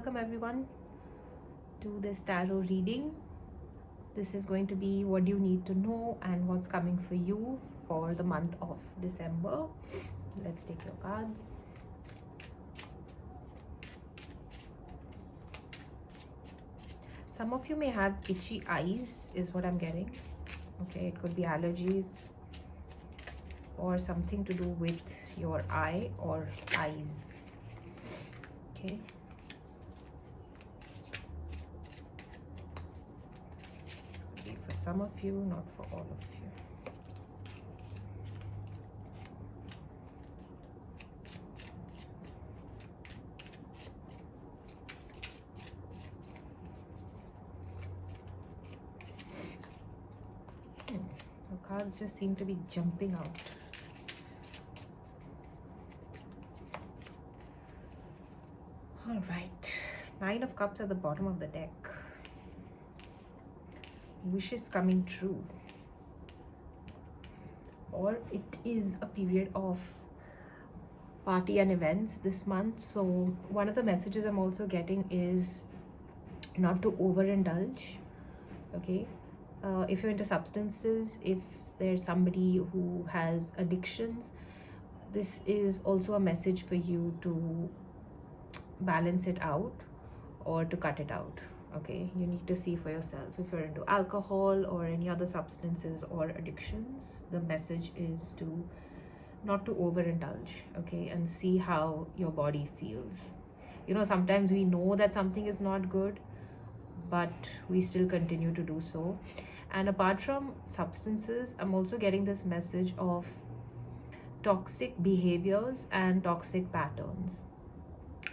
welcome everyone to this tarot reading. This is going to be what you need to know and what's coming for you for the month of December. Let's take your cards. Some of you may have itchy eyes is what I'm getting. Okay, it could be allergies or something to do with your eye or eyes. Okay. For some of you, not for all of you. The cards just seem to be jumping out. All right, 9 of Cups at the bottom of the deck. Wishes coming true, or it is a period of party and events this month. So one of the messages I'm also getting is not to overindulge. Okay, if you're into substances, if there's somebody who has addictions, this is also a message for you to balance it out or to cut it out. Okay, you need to see for yourself. If you're into alcohol or any other substances or addictions, the message is to not to overindulge. Okay, and see how your body feels. You know, sometimes we know that something is not good, but we still continue to do so. And apart from substances, I'm also getting this message of toxic behaviors and toxic patterns.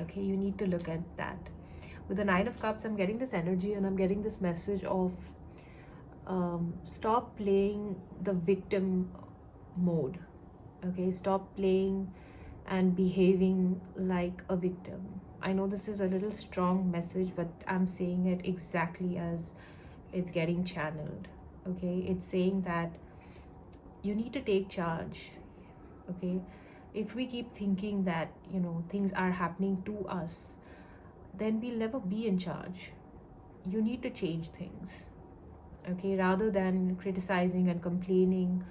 Okay, you need to look at that. With the 9 of Cups, I'm getting this energy and I'm getting this message of stop playing the victim mode. Okay, stop playing and behaving like a victim. I know this is a little strong message, but I'm saying it exactly as it's getting channeled. Okay, it's saying that you need to take charge. Okay, if we keep thinking that, you know, things are happening to us, then we'll never be in charge. You need to change things. Okay, rather than criticizing and complaining,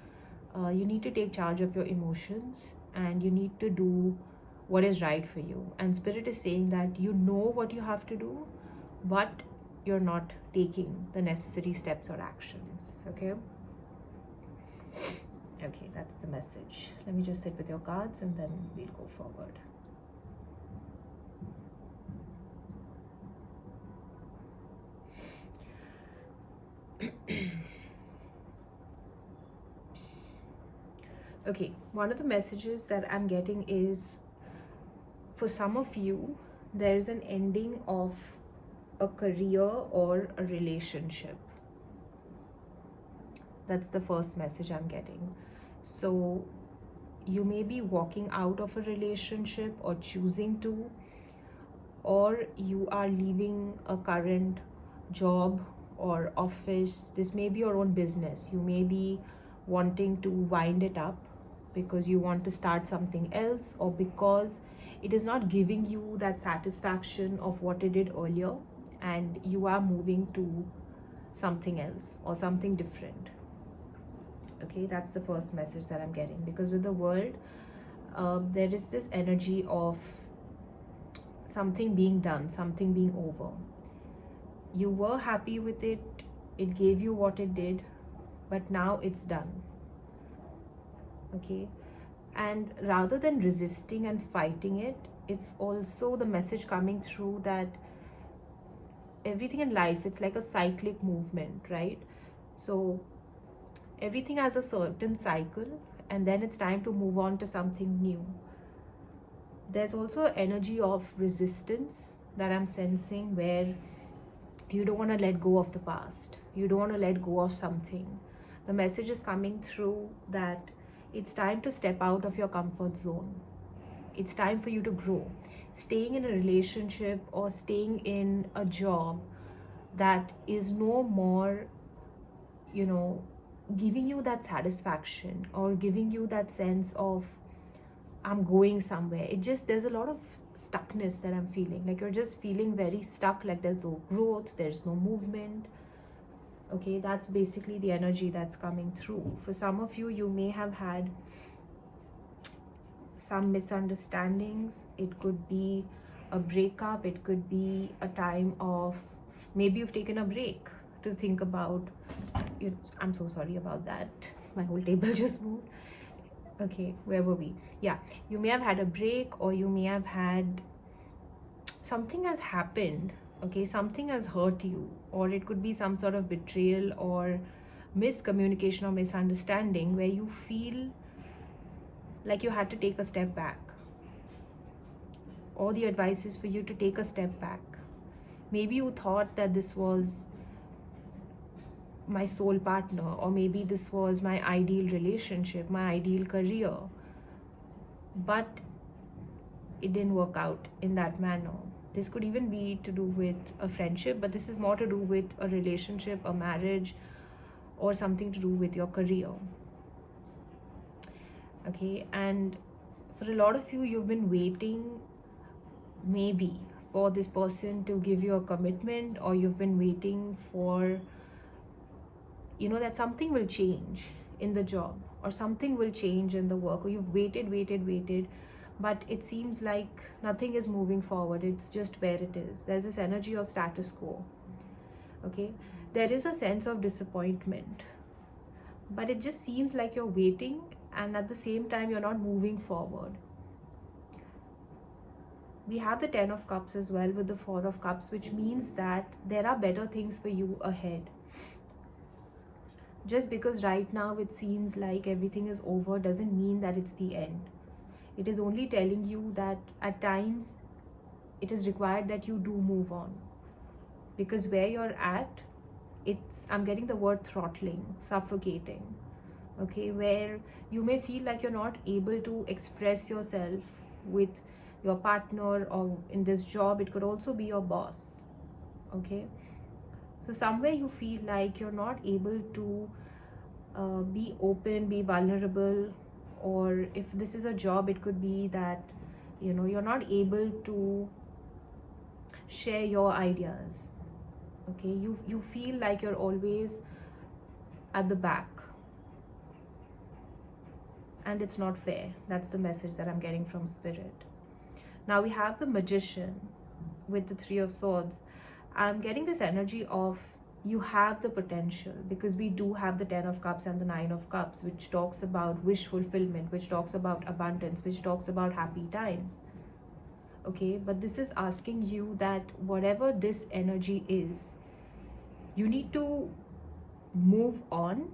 you need to take charge of your emotions and you need to do what is right for you. And Spirit is saying that you know what you have to do, but you're not taking the necessary steps or actions. Okay, that's the message. Let me just sit with your cards and then we'll go forward. Okay, one of the messages that I'm getting is, for some of you, there's an ending of a career or a relationship. That's the first message I'm getting. So you may be walking out of a relationship or choosing to, or you are leaving a current job or office. This may be your own business. You may be wanting to wind it up because you want to start something else, or because it is not giving you that satisfaction of what it did earlier and you are moving to something else or something different. Okay, that's the first message that I'm getting, because with the World, there is this energy of something being done, something being over. You were happy with it, it gave you what it did, but now it's done. Okay, and rather than resisting and fighting it, it's also the message coming through that everything in life, it's like a cyclic movement, right? So everything has a certain cycle and then it's time to move on to something new. There's also energy of resistance that I'm sensing, where you don't want to let go of the past, you don't want to let go of something. The message is coming through that it's time to step out of your comfort zone. It's time for you to grow. Staying in a relationship or staying in a job that is no more, you know, giving you that satisfaction or giving you that sense of I'm going somewhere. It just, there's a lot of stuckness that I'm feeling. Like you're just feeling very stuck, like there's no growth, there's no movement. Okay, that's basically the energy that's coming through. For some of you, you may have had some misunderstandings. It could be a breakup, it could be a time of, maybe you've taken a break to think about, I'm so sorry about that. My whole table just moved. Okay, where were we? Yeah, you may have had a break, or you may have had something has happened. Okay, something has hurt you, or it could be some sort of betrayal or miscommunication or misunderstanding where you feel like you had to take a step back. All the advice is for you to take a step back. Maybe you thought that this was my soul partner, or maybe this was my ideal relationship, my ideal career, but it didn't work out in that manner. This could even be to do with a friendship, but this is more to do with a relationship, a marriage, or something to do with your career. Okay, and for a lot of you, you've been waiting maybe for this person to give you a commitment, or you've been waiting for, that something will change in the job, or something will change in the work, or you've waited, but it seems like nothing is moving forward. It's just where it is. There's this energy of status quo. Okay, there is a sense of disappointment, but it just seems like you're waiting, and at the same time you're not moving forward. We have the 10 of Cups as well with the 4 of Cups, which means that there are better things for you ahead. Just because right now it seems like everything is over doesn't mean that it's the end. It is only telling you that at times it is required that you do move on. Because where you're at, I'm getting the word throttling, suffocating. Okay, where you may feel like you're not able to express yourself with your partner, or in this job, it could also be your boss. Okay, so somewhere you feel like you're not able to be open, be vulnerable, or if this is a job, it could be that you're not able to share your ideas. Okay, you feel like you're always at the back, and it's not fair. That's the message that I'm getting from Spirit. Now we have the Magician with the 3 of Swords. I'm getting this energy of you have the potential, because we do have the 10 of Cups and the 9 of Cups, which talks about wish fulfillment, which talks about abundance, which talks about happy times. Okay, but this is asking you that whatever this energy is, you need to move on.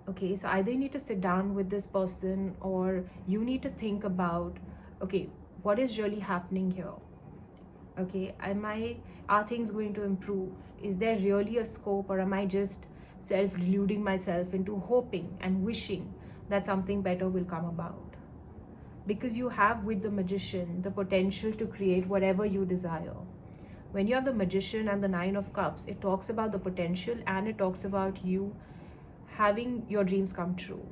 Okay, so either you need to sit down with this person, or you need to think about, okay, what is really happening here? Okay, are things going to improve? Is there really a scope, or am I just self-deluding myself into hoping and wishing that something better will come about? Because you have with the Magician the potential to create whatever you desire. When you have the Magician and the 9 of Cups, it talks about the potential, and it talks about you having your dreams come true.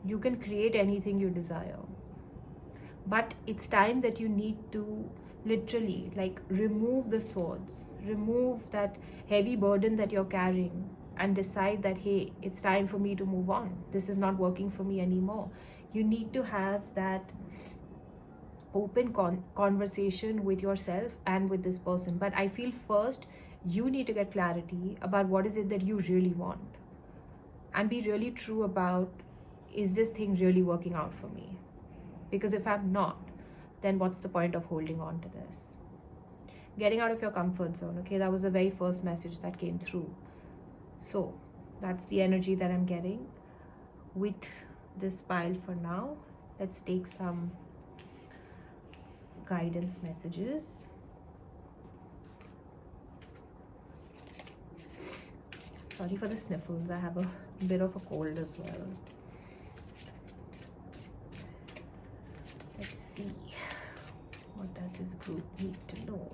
You can create anything you desire, but it's time that you need to literally remove the swords, remove that heavy burden that you're carrying, and decide that, hey, it's time for me to move on. This is not working for me anymore. You need to have that open conversation with yourself and with this person. But I feel first you need to get clarity about what is it that you really want, and be really true about, is this thing really working out for me? Because if I'm not, then what's the point of holding on to this? Getting out of your comfort zone. Okay, that was the very first message that came through. So that's the energy that I'm getting with this pile for now. Let's take some guidance messages. Sorry for the sniffles. I have a bit of a cold as well. Let's see. What does this group need to know?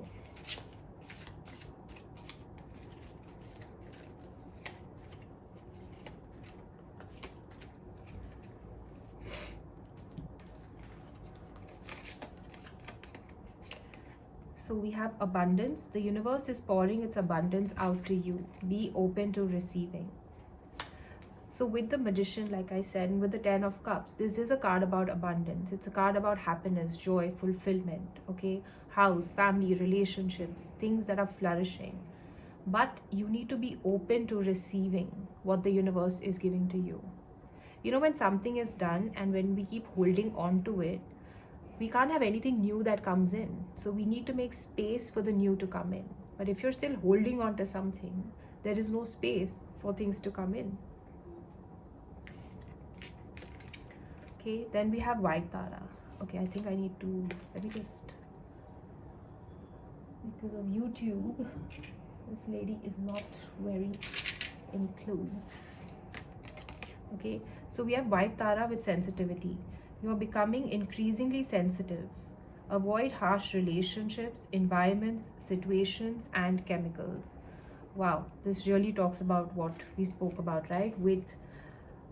So we have abundance. The universe is pouring its abundance out to you. Be open to receiving. So with the Magician, like I said, and with the Ten of Cups, this is a card about abundance. It's a card about happiness, joy, fulfillment, okay? House, family, relationships, things that are flourishing. But you need to be open to receiving what the universe is giving to you. You know, when something is done and when we keep holding on to it, we can't have anything new that comes in. So we need to make space for the new to come in. But if you're still holding on to something, there is no space for things to come in. Okay, then we have White Tara. Okay, I think I need to, let me just, because of YouTube, this lady is not wearing any clothes. Okay, so we have White Tara with sensitivity. You are becoming increasingly sensitive. Avoid harsh relationships, environments, situations, and chemicals. Wow, this really talks about what we spoke about, right? With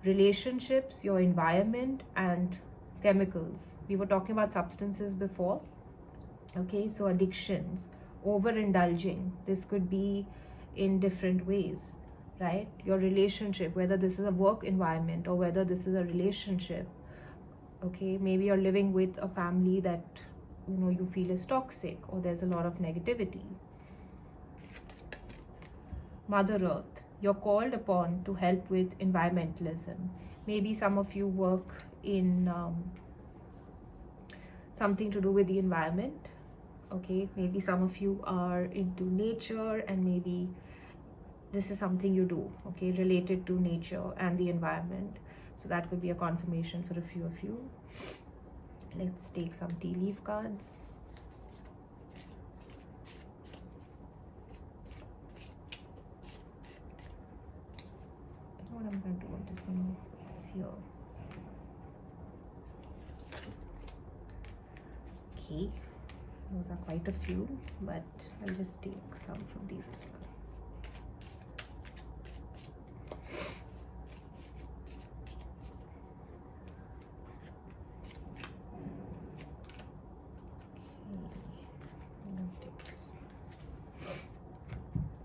relationships, your environment, and chemicals. We were talking about substances before. Okay, so addictions, overindulging. This could be in different ways, right? Your relationship, whether this is a work environment or whether this is a relationship. Okay, maybe you're living with a family that you feel is toxic, or there's a lot of negativity. Mother Earth, you're called upon to help with environmentalism. Maybe some of you work in something to do with the environment. Okay, maybe some of you are into nature, and maybe this is something you do, okay, related to nature and the environment. So that could be a confirmation for a few of you. Let's take some tea leaf cards. What I'm going to do, I'm just going to put this here. Okay, those are quite a few, but I'll just take some from these as well.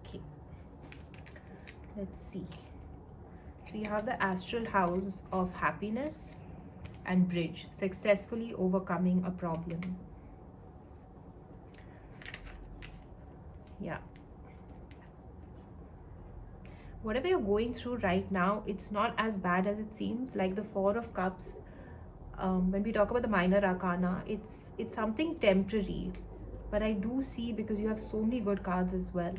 Okay, let's see. So you have the astral house of happiness and bridge, successfully overcoming a problem. Yeah. Whatever you're going through right now, it's not as bad as it seems. Like the Four of Cups, when we talk about the minor arcana, it's something temporary. But I do see, because you have so many good cards as well.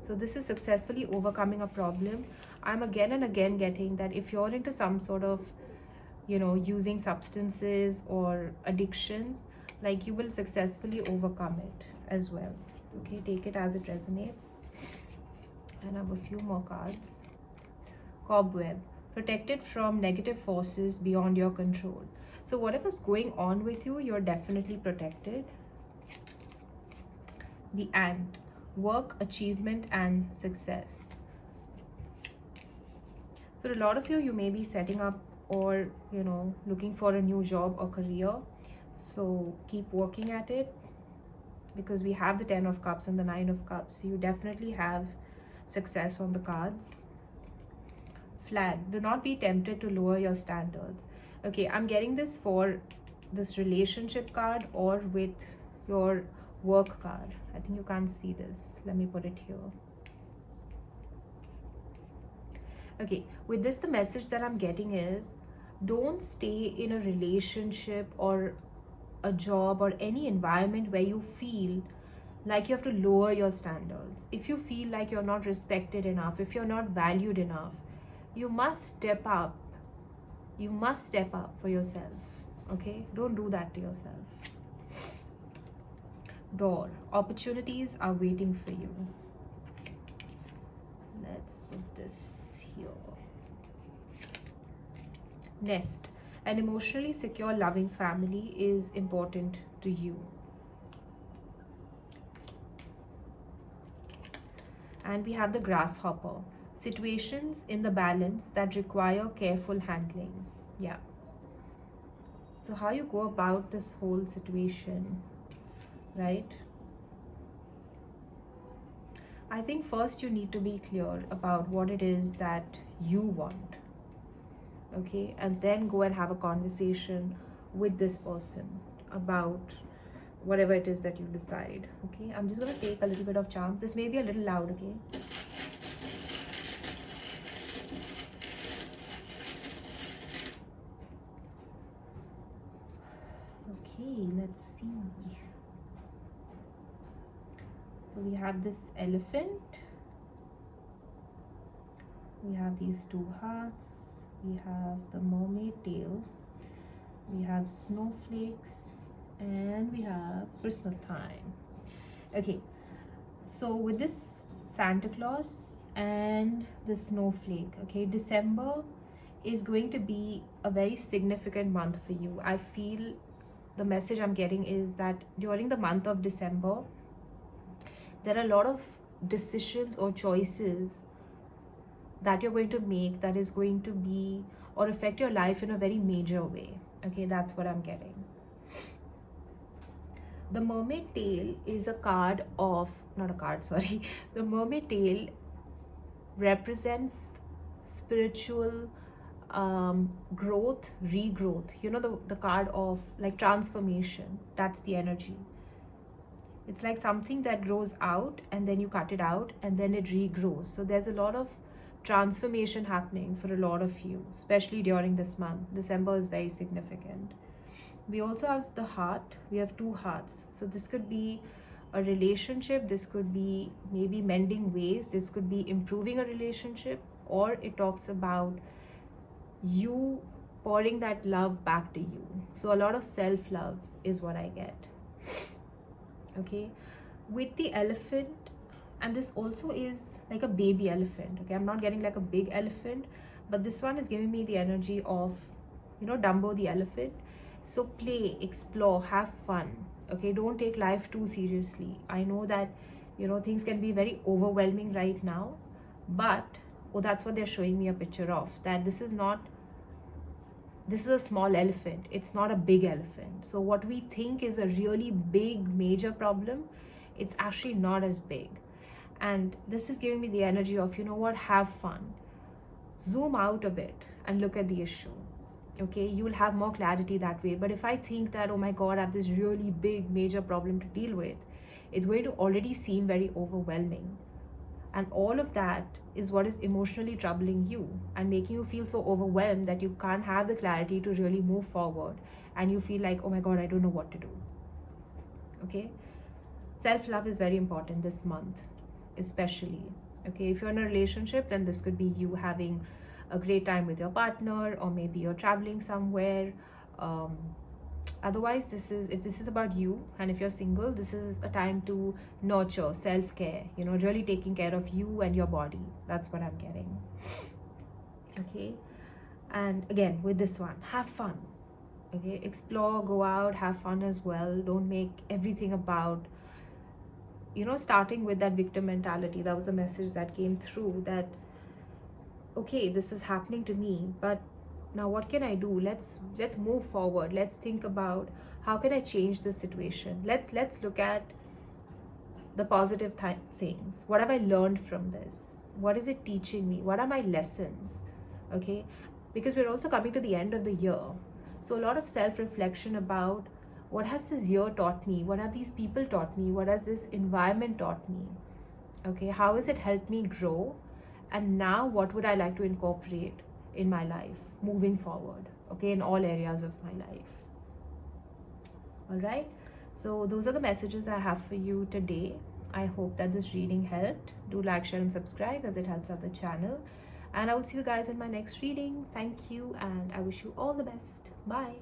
So this is successfully overcoming a problem. I'm again and again getting that if you're into some sort of, using substances or addictions, like you will successfully overcome it as well. Okay, take it as it resonates. And I have a few more cards. Cobweb, protected from negative forces beyond your control. So whatever's going on with you, you're definitely protected. The Ant, work, achievement, and success. For a lot of you, you may be setting up or looking for a new job or career. So keep working at it, because we have the Ten of Cups and the Nine of Cups. So you definitely have success on the cards. Flag, do not be tempted to lower your standards. Okay, I'm getting this for this relationship card or with your work card. I think you can't see this. Let me put it here. Okay, with this, the message that I'm getting is, don't stay in a relationship or a job or any environment where you feel like you have to lower your standards. If you feel like you're not respected enough, if you're not valued enough, you must step up. You must step up for yourself. Okay, don't do that to yourself. Door, opportunities are waiting for you. Let's put this here. Nest, an emotionally secure, loving family is important to you. And we have the Grasshopper, situations in the balance that require careful handling. Yeah. So how you go about this whole situation, right? I think first you need to be clear about what it is that you want, okay? And then go and have a conversation with this person about whatever it is that you decide, okay? I'm just gonna take a little bit of charms. This may be a little loud, okay? Okay, let's see. So we have this elephant, we have these two hearts, we have the mermaid tail, we have snowflakes, and we have Christmas time. Okay, so with this Santa Claus and the snowflake, okay, December is going to be a very significant month for you. I feel the message I'm getting is that during the month of December, there are a lot of decisions or choices that you're going to make that is going to be or affect your life in a very major way. Okay, that's what I'm getting. The mermaid tail is a card of, not a card, sorry. The mermaid tail represents spiritual growth, regrowth. You know, the card of like transformation. That's the energy. It's like something that grows out and then you cut it out and then it regrows. So there's a lot of transformation happening for a lot of you, especially during this month. December is very significant. We also have the heart. We have two hearts. So this could be a relationship. This could be maybe mending ways. This could be improving a relationship, or it talks about you pouring that love back to you. So a lot of self-love is what I get. Okay, with the elephant, and this also is like a baby elephant. Okay, I'm not getting like a big elephant, but this one is giving me the energy of, you know, Dumbo the elephant. So play, explore, have fun. Okay, don't take life too seriously. I know that, you know, things can be very overwhelming right now, but that's what they're showing me a picture of, that this is a small elephant. It's not a big elephant. So what we think is a really big major problem, it's actually not as big. And this is giving me the energy of, you know what, have fun, zoom out a bit and look at the issue. Okay, you will have more clarity that way. But if I think that, oh my god, I have this really big major problem to deal with, it's going to already seem very overwhelming. And all of that is what is emotionally troubling you and making you feel so overwhelmed that you can't have the clarity to really move forward. And you feel like, oh my god, I don't know what to do. Okay, self-love is very important this month, especially. Okay, if you're in a relationship, then this could be you having a great time with your partner, or maybe you're traveling somewhere. Otherwise, if this is about you, and if you're single, this is a time to nurture, self-care, you know, really taking care of you and your body. That's what I'm getting. Okay, and again with this one, have fun. Okay, explore, go out, have fun as well. Don't make everything about, you know, starting with that victim mentality. That was a message that came through, that okay, this is happening to me, but now what can I do? Let's move forward. Let's think about how can I change this situation. Let's look at the positive things. What have I learned from this? What is it teaching me? What are my lessons? Okay, because we're also coming to the end of the year, so a lot of self-reflection about what has this year taught me, what have these people taught me, what has this environment taught me. Okay, how has it helped me grow, and now what would I like to incorporate in my life moving forward, okay, in all areas of my life. All right, so those are the messages I have for you today. I hope that this reading helped. Do like, share and subscribe, as it helps out the channel, and I will see you guys in my next reading. Thank you, and I wish you all the best. Bye.